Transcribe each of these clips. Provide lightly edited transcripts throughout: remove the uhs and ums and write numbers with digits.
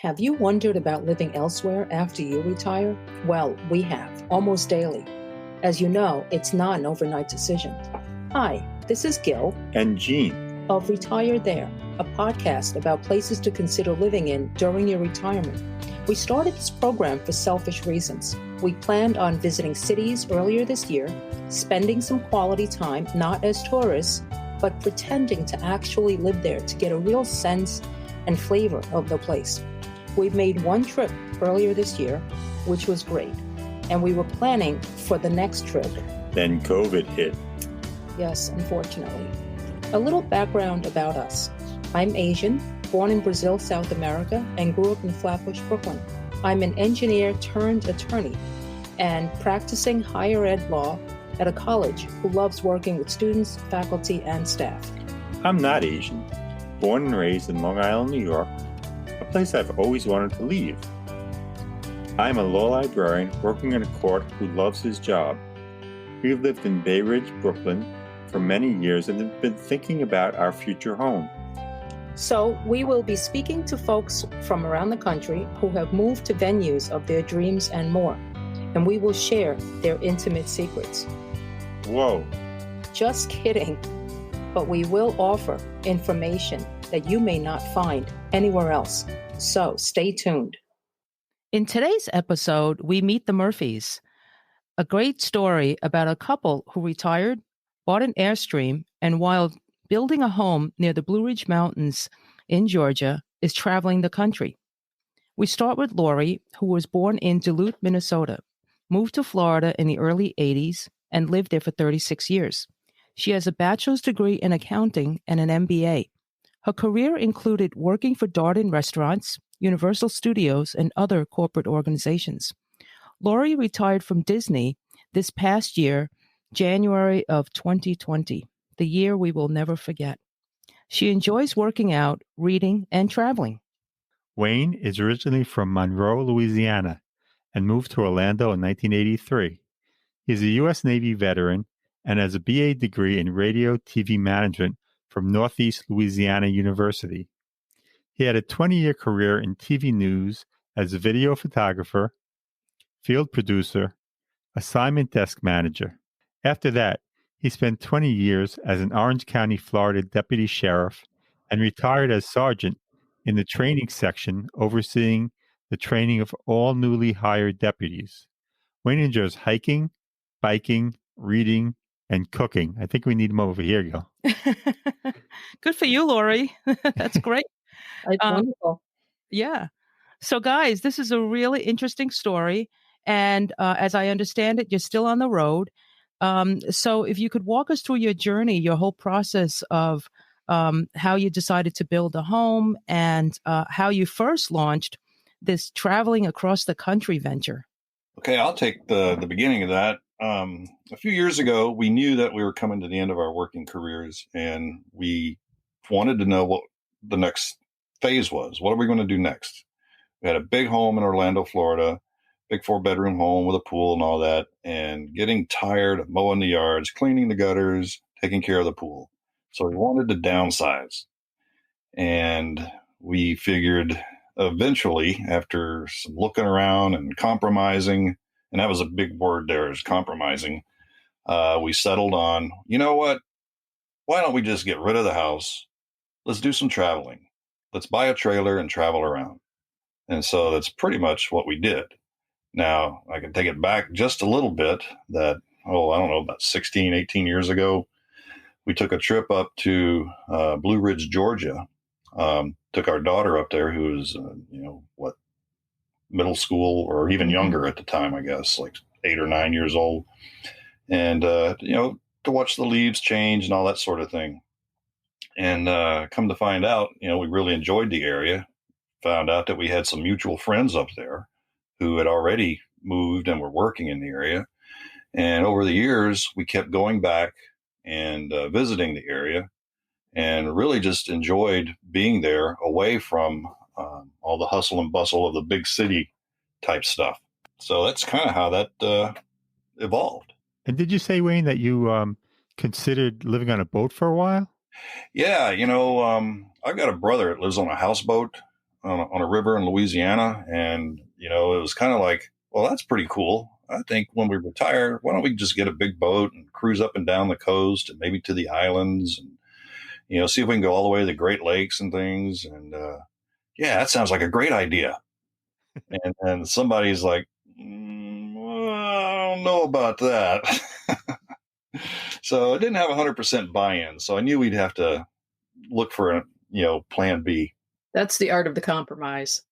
Have you wondered about living elsewhere after you retire? Well, we have, almost daily. As you know, it's not an overnight decision. Hi, this is Gil and Jean of Retire There, a podcast about places to consider living in during your retirement. We started this program for selfish reasons. We planned on visiting cities earlier this year, spending some quality time, not as tourists, but pretending to actually live there to get a real sense and flavor of the place. We've made one trip earlier this year, which was great, and we were planning for the next trip. Then COVID hit. Yes, unfortunately. A little background about us. I'm Asian, born in Brazil, South America, and grew up in Flatbush, Brooklyn. I'm an engineer turned attorney and practicing higher ed law at a college who loves working with students, faculty, and staff. I'm not Asian, born and raised in Long Island, New York, a place I've always wanted to leave. I'm a law librarian working in a court who loves his job. We've lived in Bay Ridge, Brooklyn for many years and have been thinking about our future home. So we will be speaking to folks from around the country who have moved to venues of their dreams and more, and we will share their intimate secrets. Whoa. Just kidding. But we will offer information that you may not find anywhere else. So stay tuned. In today's episode, we meet the Murphys, a great story about a couple who retired, bought an Airstream, and while building a home near the Blue Ridge Mountains in Georgia, is traveling the country. We start with Laurie, who was born in Duluth, Minnesota, moved to Florida in the early 80s, and lived there for 36 years. She has a bachelor's degree in accounting and an MBA. Her career included working for Darden Restaurants, Universal Studios, and other corporate organizations. Laurie retired from Disney this past year, January of 2020, the year we will never forget. She enjoys working out, reading, and traveling. Wayne is originally from Monroe, Louisiana, and moved to Orlando in 1983. He's a U.S. Navy veteran and has a BA degree in radio TV management from Northeast Louisiana University. He had a 20-year career in TV news as a video photographer, field producer, assignment desk manager. After that, he spent 20 years as an Orange County, Florida deputy sheriff and retired as sergeant in the training section overseeing the training of all newly hired deputies. Wayne enjoys hiking, biking, reading, and cooking. I think we need him over here, Gil. Good for you, Laurie. That's great. That's wonderful. Yeah. So, guys, this is a really interesting story. And as I understand it, you're still on the road. So if you could walk us through your journey, your whole process of how you decided to build a home and how you first launched this traveling across the country venture. Okay, I'll take the beginning of that. A few years ago, we knew that we were coming to the end of our working careers, and we wanted to know what the next phase was. What are we going to do next? We had a big home in Orlando, Florida, big 4-bedroom home with a pool and all that, and getting tired of mowing the yards, cleaning the gutters, taking care of the pool. So we wanted to downsize. And we figured eventually, after some looking around and compromising, and that was a big word there, is compromising, we settled on, you know what? Why don't we just get rid of the house? Let's do some traveling. Let's buy a trailer and travel around. And so that's pretty much what we did. Now, I can take it back just a little bit that, I don't know, about 16, 18 years ago, we took a trip up to Blue Ridge, Georgia. Took our daughter up there, who was, middle school or even younger at the time, I guess, like 8 or 9 years old. And, to watch the leaves change and all that sort of thing. And come to find out, we really enjoyed the area. Found out that we had some mutual friends up there who had already moved and were working in the area. And over the years, we kept going back and visiting the area and really just enjoyed being there away from all the hustle and bustle of the big city type stuff. So that's kind of how that evolved. And did you say, Wayne, that you considered living on a boat for a while? Yeah, I've got a brother that lives on a houseboat on a river in Louisiana. And, it was kind of like, well, that's pretty cool. I think when we retire, why don't we just get a big boat and cruise up and down the coast and maybe to the islands and, see if we can go all the way to the Great Lakes and things. And, yeah, that sounds like a great idea. And somebody's like, well, I don't know about that. So I didn't have 100% buy-in. So I knew we'd have to look for a, plan B. That's the art of the compromise.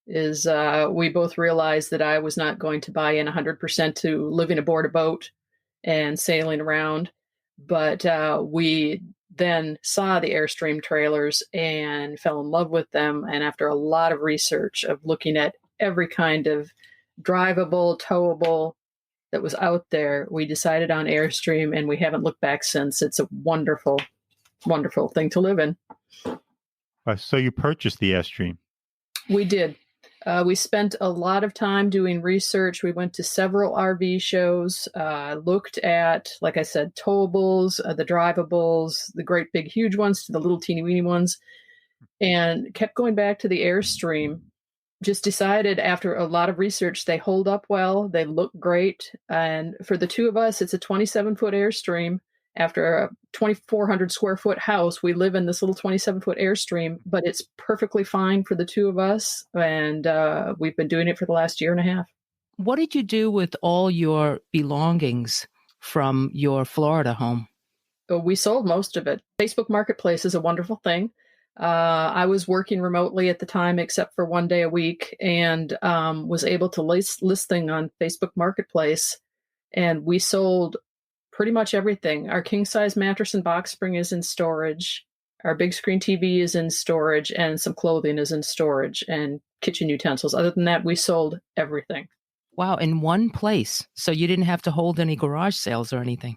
Is we both realized that I was not going to buy in 100% to living aboard a boat and sailing around. But we then saw the Airstream trailers and fell in love with them. And after a lot of research of looking at every kind of drivable, towable that was out there, we decided on Airstream, and we haven't looked back since. It's a wonderful, wonderful thing to live in. So you purchased the Airstream. We did. We spent a lot of time doing research. We went to several RV shows, looked at, like I said, towables, the drivables, the great big huge ones to the little teeny weeny ones, and kept going back to the Airstream. Just decided after a lot of research, they hold up well, they look great. And for the two of us, it's a 27-foot Airstream. After a 2,400 square foot house, we live in this little 27-foot Airstream, but it's perfectly fine for the two of us. And we've been doing it for the last year and a half. What did you do with all your belongings from your Florida home? We sold most of it. Facebook Marketplace is a wonderful thing. I was working remotely at the time, except for one day a week, and was able to list things on Facebook Marketplace. And we sold pretty much everything. Our king-size mattress and box spring is in storage. Our big screen TV is in storage, and some clothing is in storage, and kitchen utensils. Other than that, we sold everything. Wow, in one place. So you didn't have to hold any garage sales or anything?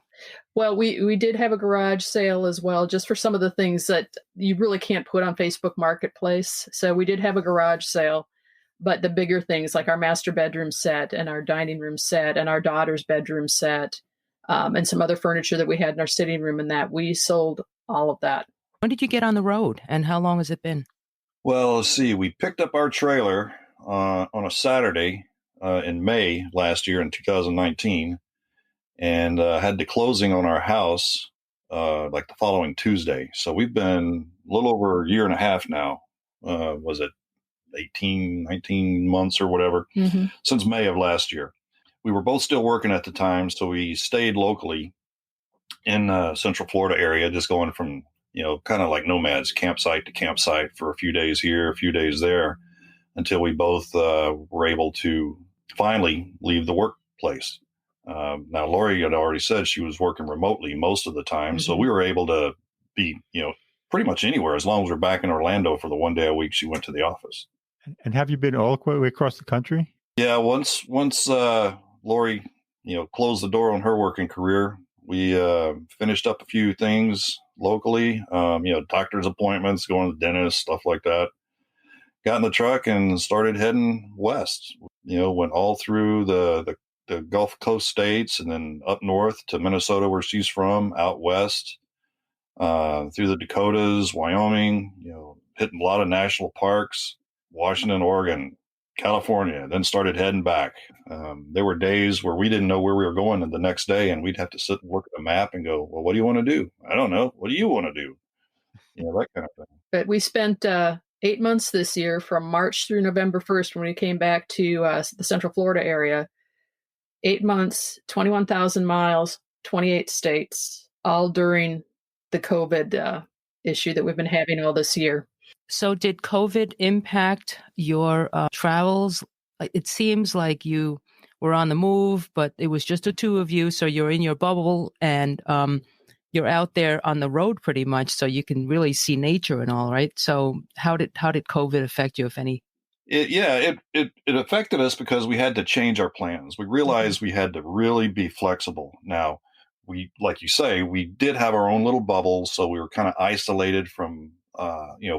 Well, we did have a garage sale as well, just for some of the things that you really can't put on Facebook Marketplace. So we did have a garage sale, but the bigger things like our master bedroom set and our dining room set and our daughter's bedroom set, and some other furniture that we had in our sitting room, and that we sold all of that. When did you get on the road, and how long has it been? Well, let's see. We picked up our trailer on a Saturday in May last year in 2019, and had the closing on our house like the following Tuesday. So we've been a little over a year and a half now. Was it 18, 19 months or whatever, since May of last year. We were both still working at the time, so we stayed locally in Central Florida area, just going from, kind of like nomads, campsite to campsite for a few days here, a few days there, until we both were able to finally leave the workplace. Now, Laurie had already said she was working remotely most of the time, so we were able to be, pretty much anywhere as long as we're back in Orlando for the one day a week she went to the office. And have you been all the way across the country? Yeah, once Laurie, closed the door on her working career, we finished up a few things locally, doctor's appointments, going to the dentist, stuff like that. Got in the truck and started heading west. Went all through the Gulf Coast states and then up north to Minnesota, where she's from, out west, through the Dakotas, Wyoming, hitting a lot of national parks, Washington, Oregon, California, then started heading back. There were days where we didn't know where we were going the next day, and we'd have to sit and look at the map and go, well, what do you want to do? I don't know. What do you want to do? That kind of thing. But we spent 8 months this year, from March through November 1st, when we came back to the Central Florida area. 8 months, 21,000 miles, 28 states, all during the COVID issue that we've been having all this year. So did COVID impact your travels? It seems like you were on the move, but it was just the two of you. So you're in your bubble, and you're out there on the road pretty much, so you can really see nature and all, right? So how did COVID affect you, if any? It affected us because we had to change our plans. We realized we had to really be flexible. Now, we, like you say, we did have our own little bubble, so we were kind of isolated from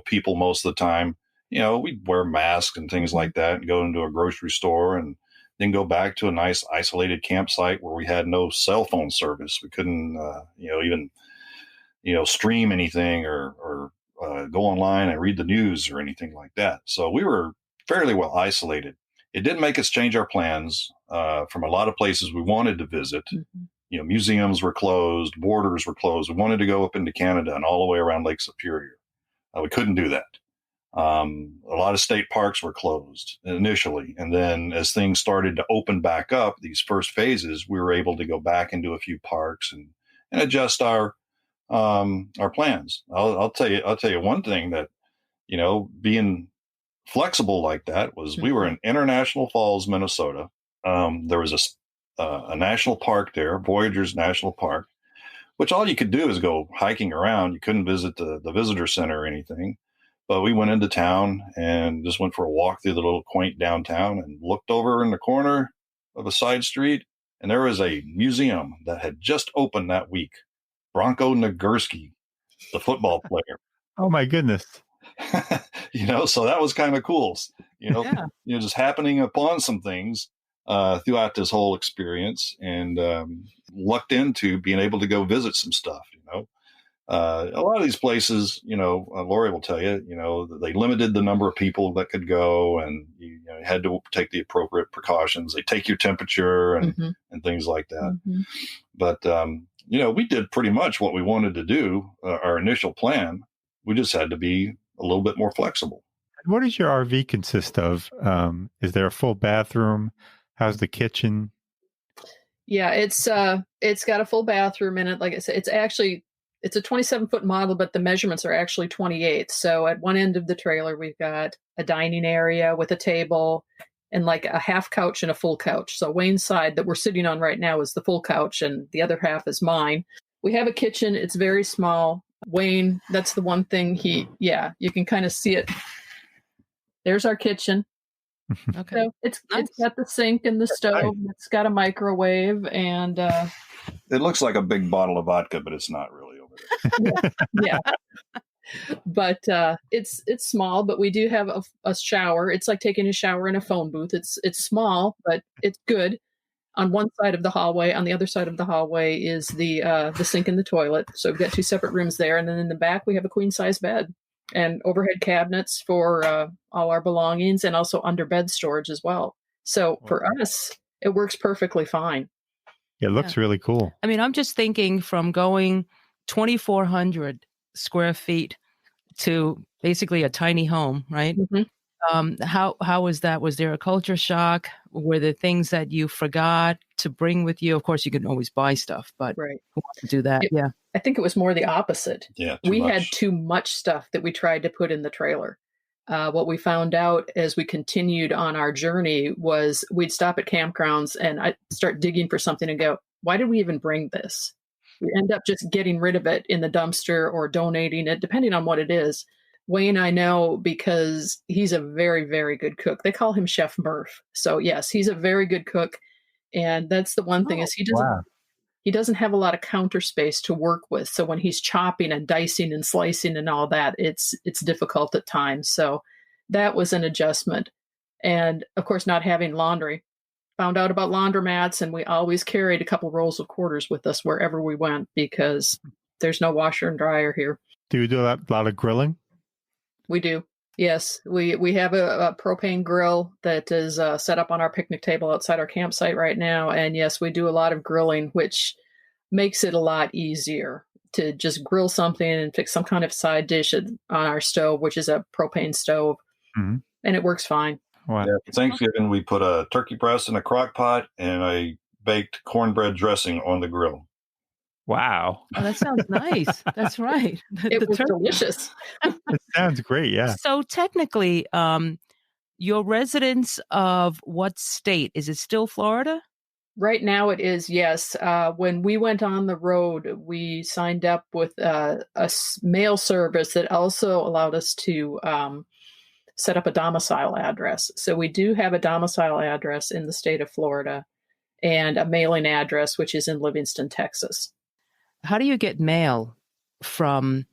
people most of the time. We'd wear masks and things like that, and go into a grocery store, and then go back to a nice isolated campsite where we had no cell phone service. We couldn't, even, stream anything or go online and read the news or anything like that. So we were fairly well isolated. It did make us change our plans from a lot of places we wanted to visit. Mm-hmm. Museums were closed, borders were closed. We wanted to go up into Canada and all the way around Lake Superior. We couldn't do that. A lot of state parks were closed initially. And then as things started to open back up, these first phases, we were able to go back into a few parks and adjust our plans. I'll tell you one thing that, being flexible like that was we were in International Falls, Minnesota. There was a national park there, Voyageurs National Park, which all you could do is go hiking around. You couldn't visit the visitor center or anything. But we went into town and just went for a walk through the little quaint downtown and looked over in the corner of a side street. And there was a museum that had just opened that week. Bronco Nagurski, the football player. Oh, my goodness. So that was kind of cool. Just happening upon some things throughout this whole experience and lucked into being able to go visit some stuff, a lot of these places, Laurie will tell you, they limited the number of people that could go and you had to take the appropriate precautions. They take your temperature and things like that. Mm-hmm. But, we did pretty much what we wanted to do, our initial plan. We just had to be a little bit more flexible. What does your RV consist of? Is there a full bathroom? How's the kitchen? Yeah, it's got a full bathroom in it. Like I said, it's a 27-foot model, but the measurements are actually 28. So at one end of the trailer, we've got a dining area with a table and like a half couch and a full couch. So Wayne's side that we're sitting on right now is the full couch and the other half is mine. We have a kitchen. It's very small. Wayne, that's the one thing you can kind of see it. There's our kitchen. Okay. So it's got the sink and the stove. It's got a microwave and it looks like a big bottle of vodka, but it's not really over there. Yeah. But it's small, but we do have a shower. It's like taking a shower in a phone booth. It's small, but it's good. On one side of the hallway, on the other side of the hallway is the sink and the toilet. So we've got two separate rooms there. And then in the back, we have a queen size bed and overhead cabinets for all our belongings and also under bed storage as well. So for us, it works perfectly fine. It looks really cool. I mean, I'm just thinking from going 2,400 square feet to basically a tiny home, right? Mm-hmm. How was that? Was there a culture shock? Were there things that you forgot to bring with you? Of course, you can always buy stuff, but right. Who wants to do that? Yeah. I think it was more the opposite. Yeah, we had too much stuff that we tried to put in the trailer. What we found out as we continued on our journey was we'd stop at campgrounds and I'd start digging for something and go, why did we even bring this? We end up just getting rid of it in the dumpster or donating it, depending on what it is. Wayne, I know because he's a very, very good cook. They call him Chef Murph. So yes, he's a very good cook. And that's the one thing is he doesn't have a lot of counter space to work with. So when he's chopping and dicing and slicing and all that, it's difficult at times. So that was an adjustment. And of course, not having laundry. Found out about laundromats, and we always carried a couple rolls of quarters with us wherever we went because there's no washer and dryer here. Do you do a lot of grilling? We do. Yes. We have a propane grill that is set up on our picnic table outside our campsite right now. And yes, we do a lot of grilling, which makes it a lot easier to just grill something and fix some kind of side dish on our stove, which is a propane stove. Mm-hmm. And it works fine. Wow. Yeah, for Thanksgiving, we put a turkey breast in a crock pot and I baked cornbread dressing on the grill. Wow. Oh, that sounds nice. That's right. It was delicious. It sounds great, yeah. So technically, your residence of what state? Is it still Florida? Right now it is, yes. When we went on the road, we signed up with a mail service that also allowed us to set up a domicile address. So we do have a domicile address in the state of Florida and a mailing address, which is in Livingston, Texas. How do you get mail from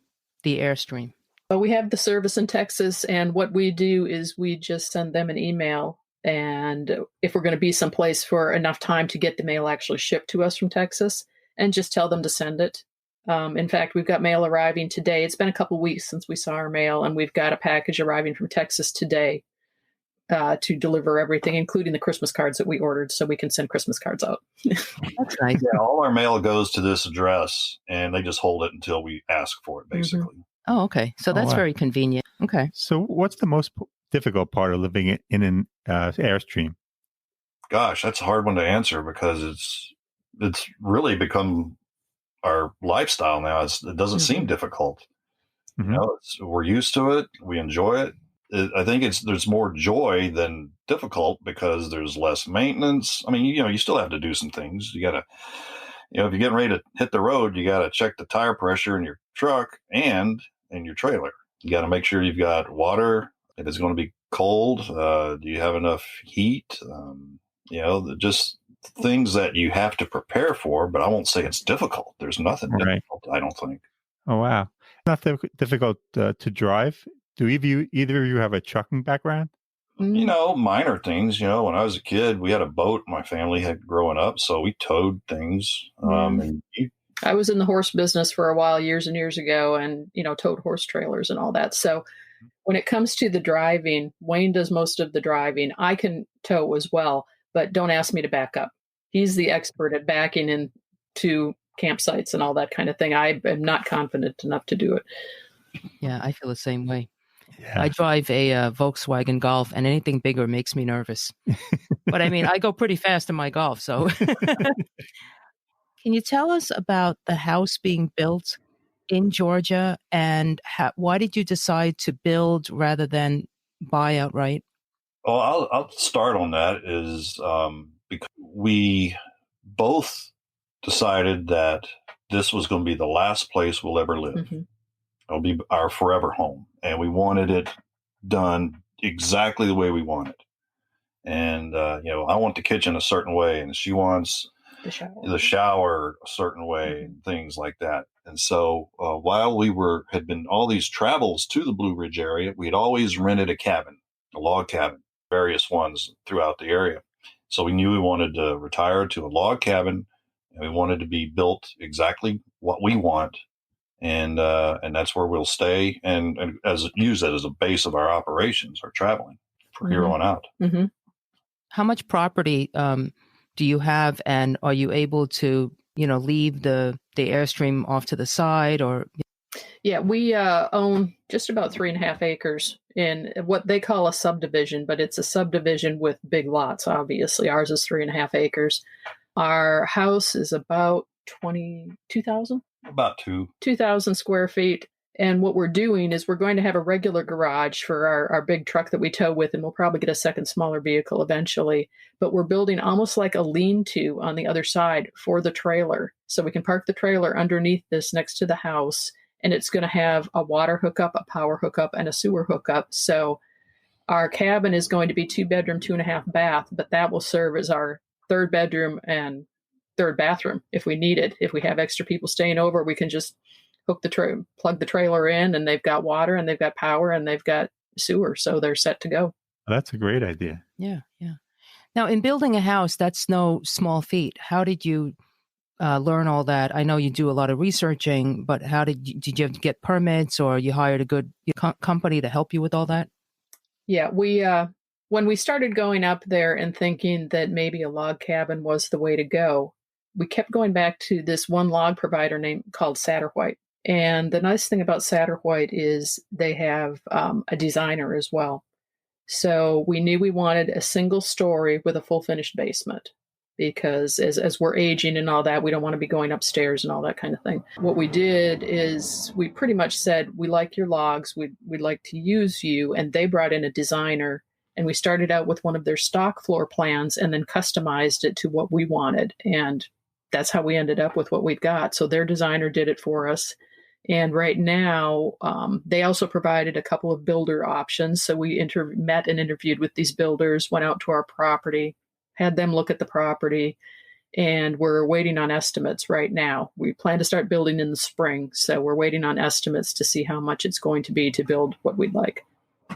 the Airstream? Well, we have the service in Texas, and what we do is we just send them an email. And if we're going to be someplace for enough time to get the mail actually shipped to us from Texas, and just tell them to send it. In fact, we've got mail arriving today. It's been a couple weeks since we saw our mail, and we've got a package arriving from Texas today to deliver everything, including the Christmas cards that we ordered, so we can send Christmas cards out. That's nice. Yeah, all our mail goes to this address, and they just hold it until we ask for it, basically. Oh, okay. So that's very convenient. Okay. So what's the most difficult part of living in an Airstream? Gosh, that's a hard one to answer because it's really become our lifestyle now. It doesn't seem difficult. Mm-hmm. You know, we're used to it. We enjoy it. I think there's more joy than difficult because there's less maintenance. I mean, you still have to do some things. You got to, if you're getting ready to hit the road, you got to check the tire pressure in your truck and in your trailer. You got to make sure you've got water. If it's going to be cold, do you have enough heat? Just things that you have to prepare for, but I won't say it's difficult. There's nothing difficult, I don't think. Oh, wow. Not difficult to drive. Do either of you have a trucking background? Minor things. When I was a kid, we had a boat my family had growing up, so we towed things. I was in the horse business for a while, years and years ago, and, towed horse trailers and all that. So when it comes to the driving, Wayne does most of the driving. I can tow as well, but don't ask me to back up. He's the expert at backing into campsites and all that kind of thing. I am not confident enough to do it. Yeah, I feel the same way. Yeah. I drive a Volkswagen Golf, and anything bigger makes me nervous. But I mean, I go pretty fast in my Golf. So can you tell us about the house being built in Georgia, and why did you decide to build rather than buy outright? Well, I'll start on that is because we both decided that this was going to be the last place we'll ever live. Mm-hmm. It'll be our forever home. And we wanted it done exactly the way we want it. And, I want the kitchen a certain way, and she wants the shower a certain way, and things like that. And so while we had been all these travels to the Blue Ridge area, we'd always rented a log cabin, various ones throughout the area. So we knew we wanted to retire to a log cabin, and we wanted to be built exactly what we want. And that's where we'll stay and use that as a base of our operations, our traveling for here on out. Mm-hmm. How much property do you have, and are you able to, leave the Airstream off to the side or? Yeah, we own just about 3.5 acres in what they call a subdivision, but it's a subdivision with big lots. Obviously, ours is 3.5 acres. Our house is about 22,000. About 2,000 square feet. And what we're doing is we're going to have a regular garage for our big truck that we tow with, and we'll probably get a second smaller vehicle eventually. But we're building almost like a lean-to on the other side for the trailer. So we can park the trailer underneath this next to the house, and it's going to have a water hookup, a power hookup, and a sewer hookup. So our cabin is going to be 2-bedroom, 2.5 bath, but that will serve as our 3rd bedroom and 3rd bathroom if we need it. If we have extra people staying over, we can just plug the trailer in, and they've got water, and they've got power, and they've got sewer, so they're set to go. That's a great idea. Yeah. Now, in building a house, that's no small feat. How did you learn all that? I know you do a lot of researching, but how did you have to get permits, or you hired a good company to help you with all that? Yeah, we when we started going up there and thinking that maybe a log cabin was the way to go, we kept going back to this one log provider called Satterwhite. And the nice thing about Satterwhite is they have a designer as well. So we knew we wanted a single story with a full finished basement, because as we're aging and all that, we don't want to be going upstairs and all that kind of thing. What we did is we pretty much said, we like your logs, we'd like to use you. And they brought in a designer, and we started out with one of their stock floor plans and then customized it to what we wanted. And that's how we ended up with what we've got. So their designer did it for us. And right now, they also provided a couple of builder options. So we met and interviewed with these builders, went out to our property, had them look at the property, and we're waiting on estimates right now. We plan to start building in the spring. So we're waiting on estimates to see how much it's going to be to build what we'd like.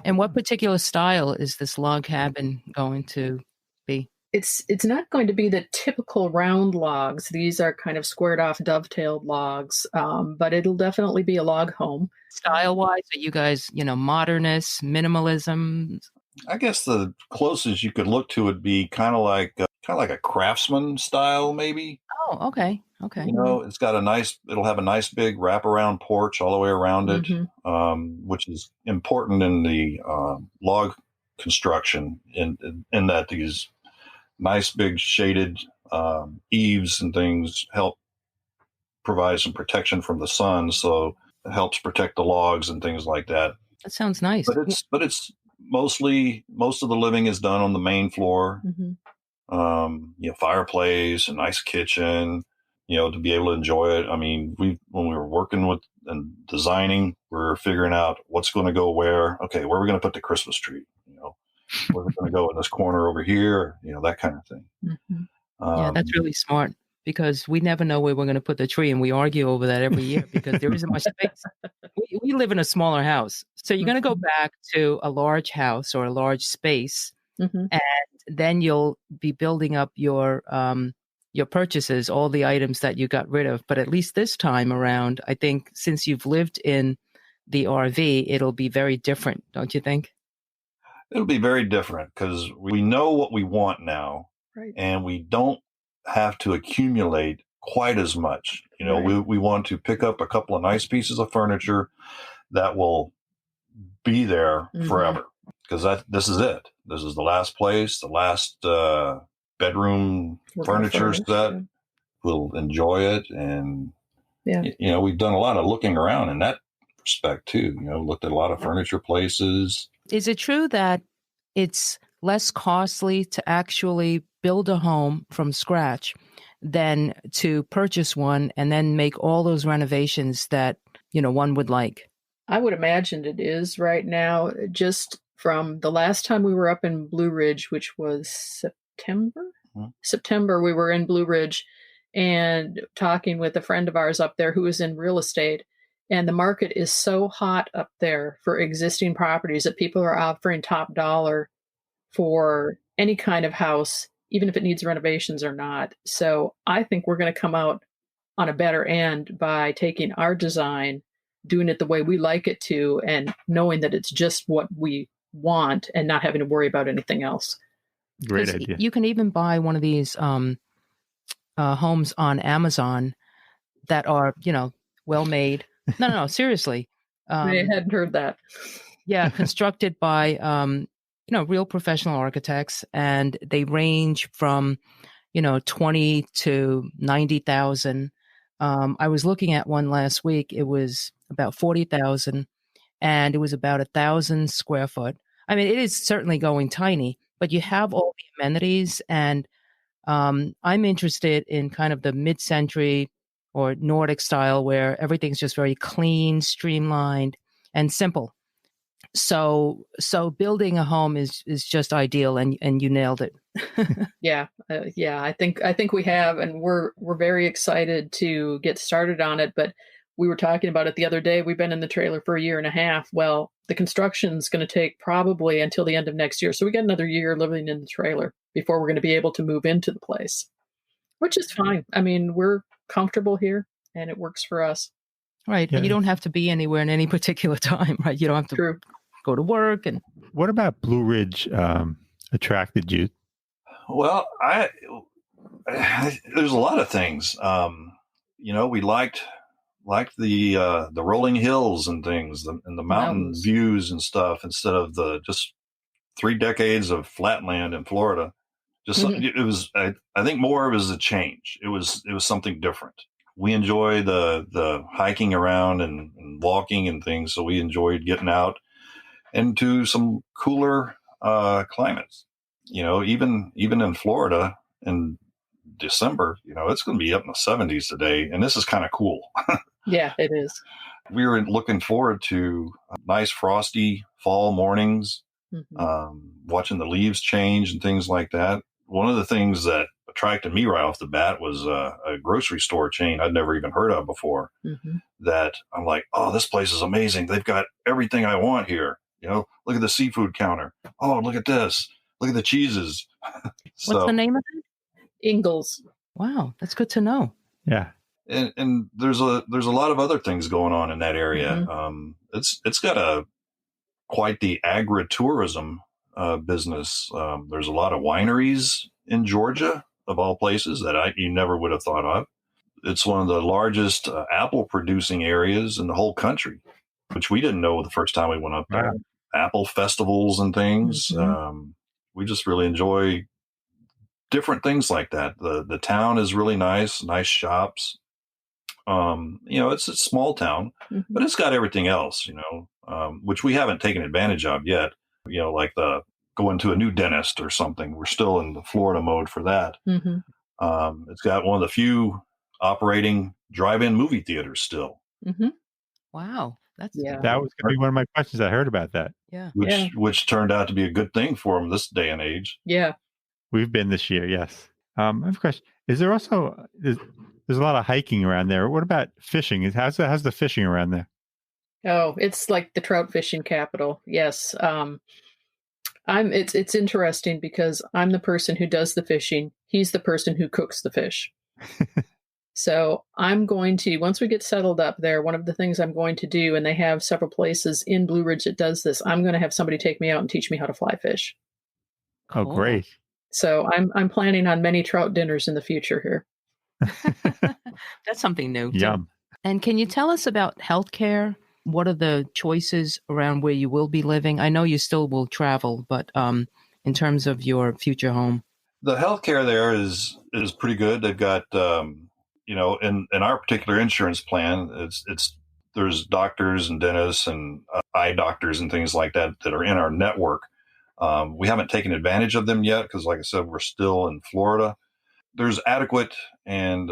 And what particular style is this log cabin going to be? It's not going to be the typical round logs. These are kind of squared off, dovetailed logs, but it'll definitely be a log home. Style-wise, are you guys, modernists, minimalism? I guess the closest you could look to would be kind of like a craftsman style, maybe. Oh, okay. Okay. It's got it'll have a nice big wraparound porch all the way around it, which is important in the log construction, in that these nice big shaded eaves and things help provide some protection from the sun, so it helps protect the logs and things like that. That sounds nice. But it's most of the living is done on the main floor. Fireplace, a nice kitchen, to be able to enjoy it. I mean, when we were working with and designing, we're figuring out what's going to go where. Okay, where are we going to put the Christmas tree? We're going to go in this corner over here, that kind of thing. Yeah, that's really smart, because we never know where we're going to put the tree, and we argue over that every year because there isn't much space. We live in a smaller house, so you're going to go back to a large house or a large space, and then you'll be building up your purchases, all the items that you got rid of. But at least this time around, I think since you've lived in the RV, it'll be very different, don't you think? It'll be very different because we know what we want now, right, and we don't have to accumulate quite as much. Right. We want to pick up a couple of nice pieces of furniture that will be there forever, because this is it. This is the last place, the last bedroom furniture set. We'll enjoy it, and we've done a lot of looking around in that respect too. Looked at a lot of furniture places. Is it true that it's less costly to actually build a home from scratch than to purchase one and then make all those renovations that, one would like? I would imagine it is right now. Just from the last time we were up in Blue Ridge, which was September? September, we were in Blue Ridge and talking with a friend of ours up there who is in real estate. And the market is so hot up there for existing properties that people are offering top dollar for any kind of house, even if it needs renovations or not. So I think we're going to come out on a better end by taking our design, doing it the way we like it to, and knowing that it's just what we want and not having to worry about anything else. Great idea. You can even buy one of these homes on Amazon that are, well made. No, seriously. I hadn't heard that. Yeah, constructed by, real professional architects, and they range from, 20 to 90,000. I was looking at one last week. It was about 40,000, and it was about 1,000 square foot. I mean, it is certainly going tiny, but you have all the amenities, and I'm interested in kind of the mid-century or Nordic style where everything's just very clean, streamlined, and simple. So building a home is just ideal, and you nailed it. Yeah. I think we have, and we're very excited to get started on it. But we were talking about it the other day. We've been in the trailer for a year and a half. Well, the construction's going to take probably until the end of next year. So we got another year living in the trailer before we're going to be able to move into the place, which is fine. I mean, we're comfortable here and it works for us. Right. Yeah. And you don't have to be anywhere in any particular time, right? You don't have to go to work. And what about Blue Ridge attracted you? Well, there's a lot of things. We liked the rolling hills and things, and the mountain views and stuff, instead of the just 3 decades of flatland in Florida. Just it was, I think more of it was a change. It was something different. We enjoy the hiking around and walking and things, so we enjoyed getting out into some cooler climates. Even in Florida in December, it's going to be up in the 70s today, and this is kind of cool. Yeah, it is. We were looking forward to nice frosty fall mornings, watching the leaves change and things like that. One of the things that attracted me right off the bat was a grocery store chain I'd never even heard of before. That I'm like, oh, this place is amazing. They've got everything I want here. Look at the seafood counter. Oh, look at this. Look at the cheeses. What's the name of it? Ingalls. Wow, that's good to know. Yeah. And there's a lot of other things going on in that area. Mm-hmm. It's got quite the agritourism business. There's a lot of wineries in Georgia, of all places, that you never would have thought of. It's one of the largest apple producing areas in the whole country, which we didn't know the first time we went up there. Wow. Apple festivals and things. Mm-hmm. We just really enjoy different things like that. The town is really nice shops. It's a small town, Mm-hmm. but it's got everything else, which we haven't taken advantage of yet. Like going to a new dentist or something. We're still in the Florida mode for that. Mm-hmm. It's got one of the few operating drive-in movie theaters still. Mm-hmm. Wow. That was going to be one of my questions. I heard about that. Yeah. Which turned out to be a good thing for them this day and age. Yeah. We've been this year, yes. I have a question. Is there also there's a lot of hiking around there? What about fishing? How's the fishing around there? Oh, it's like the trout fishing capital. Yes. It's interesting because I'm the person who does the fishing. He's the person who cooks the fish. So I'm going to, once we get settled up there, one of the things I'm going to do, and they have several places in Blue Ridge that does this, I'm going to have somebody take me out and teach me how to fly fish. Oh, great. So I'm planning on many trout dinners in the future here. That's something new. Yum. And can you tell us about healthcare? What are the choices around where you will be living? I know you still will travel, but in terms of your future home. The healthcare there is pretty good. They've got, in our particular insurance plan, there's doctors and dentists and eye doctors and things like that are in our network. We haven't taken advantage of them yet because, like I said, we're still in Florida. There's adequate and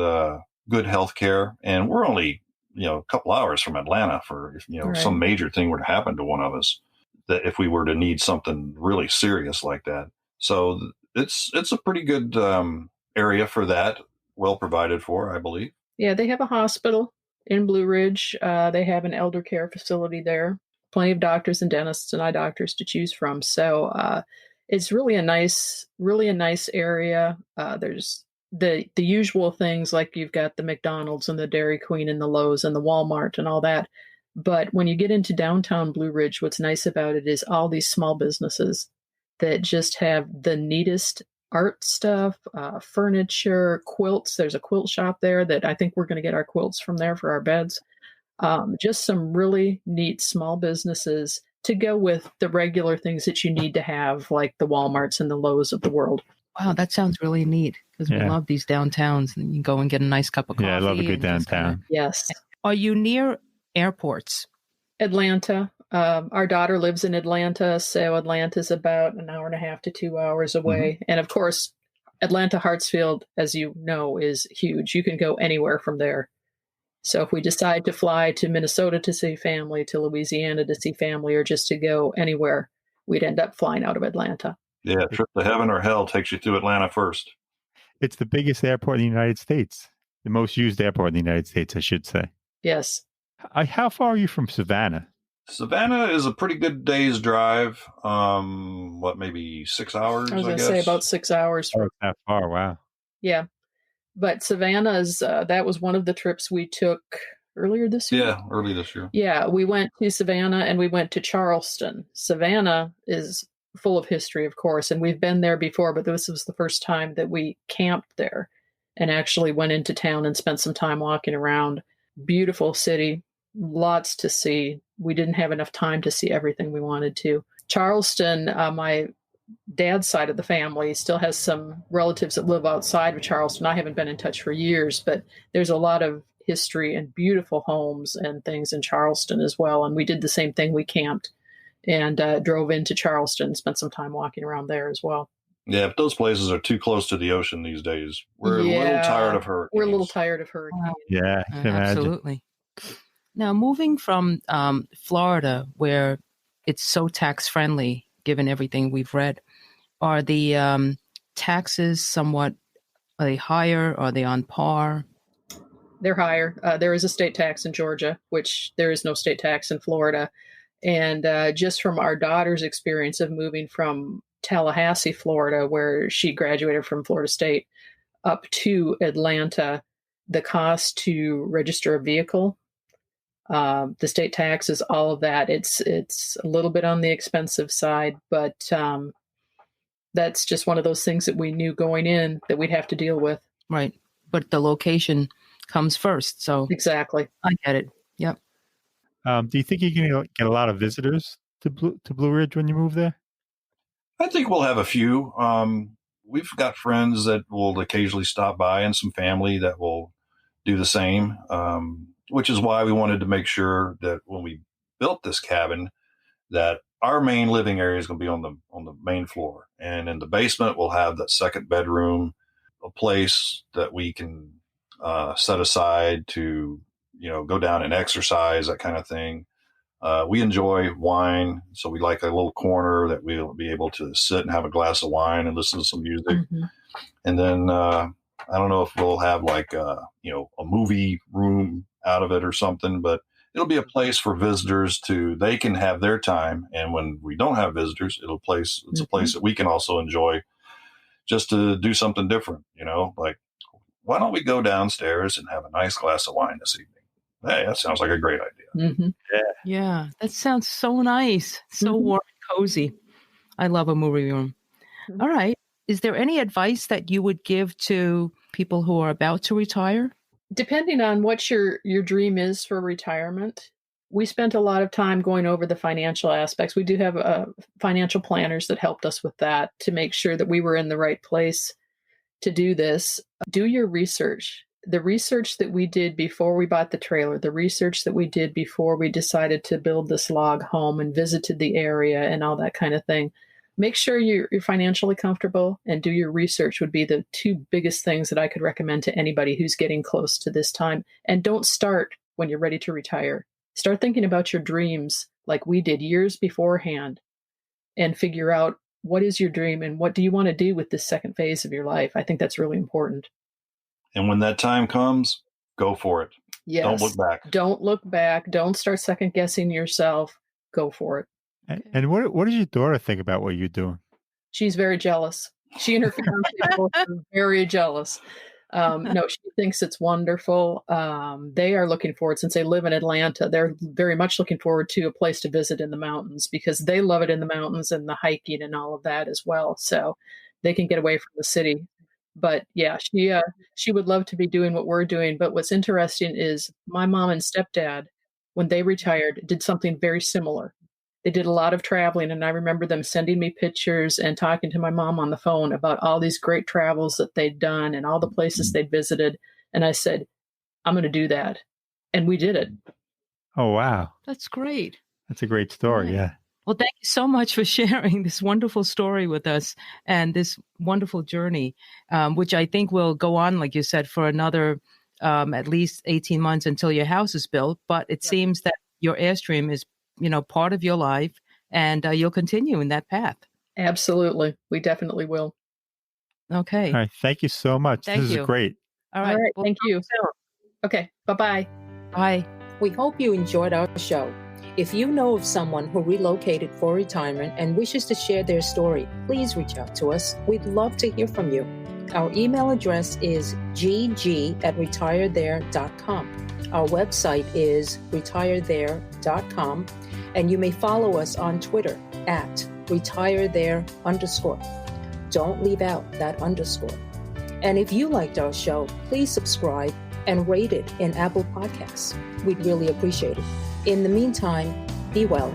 good health care, and we're only a couple hours from Atlanta for if Right. some major thing were to happen to one of us, that if we were to need something really serious like that. So it's a pretty good area for that, well provided for, I believe. Yeah, they have a hospital in Blue Ridge. They have an elder care facility there. Plenty of doctors and dentists and eye doctors to choose from. So it's really a nice area. There's the usual things, like you've got the McDonald's and the Dairy Queen and the Lowe's and the Walmart and all that. But when you get into downtown Blue Ridge, what's nice about it is all these small businesses that just have the neatest art stuff, furniture, quilts. There's a quilt shop there that I think we're going to get our quilts from there for our beds. Just some really neat small businesses to go with the regular things that you need to have, like the Walmarts and the Lowe's of the world. Wow, that sounds really neat because we love these downtowns, and you go and get a nice cup of coffee. Yeah, I love a good downtown. Yes. Are you near airports? Atlanta. Our daughter lives in Atlanta, so Atlanta's about an hour and a half to 2 hours away. Mm-hmm. And of course, Atlanta Hartsfield, as you know, is huge. You can go anywhere from there. So if we decide to fly to Minnesota to see family, to Louisiana to see family, or just to go anywhere, we'd end up flying out of Atlanta. Yeah, trip to heaven or hell takes you through Atlanta first. It's the biggest airport in the United States. The most used airport in the United States, I should say. Yes. How far are you from Savannah? Savannah is a pretty good day's drive. Maybe 6 hours, I was going to say about 6 hours. Oh, it's that far. Wow. Yeah. But Savannah's, that was one of the trips we took earlier this year. Yeah, early this year. Yeah, we went to Savannah and we went to Charleston. Savannah is full of history, of course, and we've been there before, but this was the first time that we camped there and actually went into town and spent some time walking around. Beautiful city, lots to see. We didn't have enough time to see everything we wanted to. Charleston, my dad's side of the family still has some relatives that live outside of Charleston. I haven't been in touch for years, but there's a lot of history and beautiful homes and things in Charleston as well. And we did the same thing. We camped and drove into Charleston and spent some time walking around there as well. Yeah, if those places are too close to the ocean these days, we're a little tired of hurricanes. We're a little tired of hurricanes. Yeah, I can imagine. Absolutely. Now, moving from Florida, where it's so tax-friendly, given everything we've read, are the taxes are they higher? Are they on par? They're higher. There is a state tax in Georgia, which there is no state tax in Florida. And just from our daughter's experience of moving from Tallahassee, Florida, where she graduated from Florida State, up to Atlanta, the cost to register a vehicle, the state taxes, all of that, it's a little bit on the expensive side, but that's just one of those things that we knew going in that we'd have to deal with. Right. But the location comes first. So exactly. I get it. Yep. Do you think you can get a lot of visitors to Blue Ridge when you move there? I think we'll have a few. We've got friends that will occasionally stop by and some family that will do the same, which is why we wanted to make sure that when we built this cabin, that our main living area is going to be on the main floor. And in the basement, we'll have that second bedroom, a place that we can set aside to, go down and exercise, that kind of thing. We enjoy wine, so we like a little corner that we'll be able to sit and have a glass of wine and listen to some music. Mm-hmm. And then I don't know if we'll have like a movie room out of it or something, but it'll be a place for visitors they can have their time. And when we don't have visitors, it's a place that we can also enjoy just to do something different, like, why don't we go downstairs and have a nice glass of wine this evening? Hey, that sounds like a great idea. Mm-hmm. Yeah, that sounds so nice. So warm and cozy. I love a movie room. Mm-hmm. All right. Is there any advice that you would give to people who are about to retire? Depending on what your dream is for retirement, we spent a lot of time going over the financial aspects. We do have financial planners that helped us with that to make sure that we were in the right place to do this. Do your research. The research that we did before we bought the trailer, the research that we did before we decided to build this log home and visited the area and all that kind of thing. Make sure you're financially comfortable and do your research would be the two biggest things that I could recommend to anybody who's getting close to this time. And don't start when you're ready to retire. Start thinking about your dreams like we did years beforehand and figure out what is your dream and what do you want to do with this second phase of your life. I think that's really important. And when that time comes, go for it. Yes. Don't look back. Don't look back. Don't start second guessing yourself. Go for it. And what does your daughter think about what you're doing? She's very jealous. She and her fiance both are very jealous. No, she thinks it's wonderful. They are looking forward, since they live in Atlanta, they're very much looking forward to a place to visit in the mountains because they love it in the mountains and the hiking and all of that as well. So they can get away from the city. But yeah, she would love to be doing what we're doing. But what's interesting is my mom and stepdad, when they retired, did something very similar. They did a lot of traveling, and I remember them sending me pictures and talking to my mom on the phone about all these great travels that they'd done and all the places they'd visited. And I said, I'm going to do that. And we did it. Oh, wow. That's great. That's a great story. Yeah. Well, thank you so much for sharing this wonderful story with us and this wonderful journey, which I think will go on, like you said, for another at least 18 months until your house is built. But it seems that your Airstream is, part of your life, and you'll continue in that path. Absolutely. We definitely will. Okay. All right. Thank you so much. Thank this you. is great. All right. Well, thank you. Okay. Bye-bye. Bye. We hope you enjoyed our show. If you know of someone who relocated for retirement and wishes to share their story, please reach out to us. We'd love to hear from you. Our email address is gg@retirethere.com. Our website is retirethere.com, and you may follow us on Twitter @retirethere_. Don't leave out that underscore. And if you liked our show, please subscribe and rate it in Apple Podcasts. We'd really appreciate it. In the meantime, be well.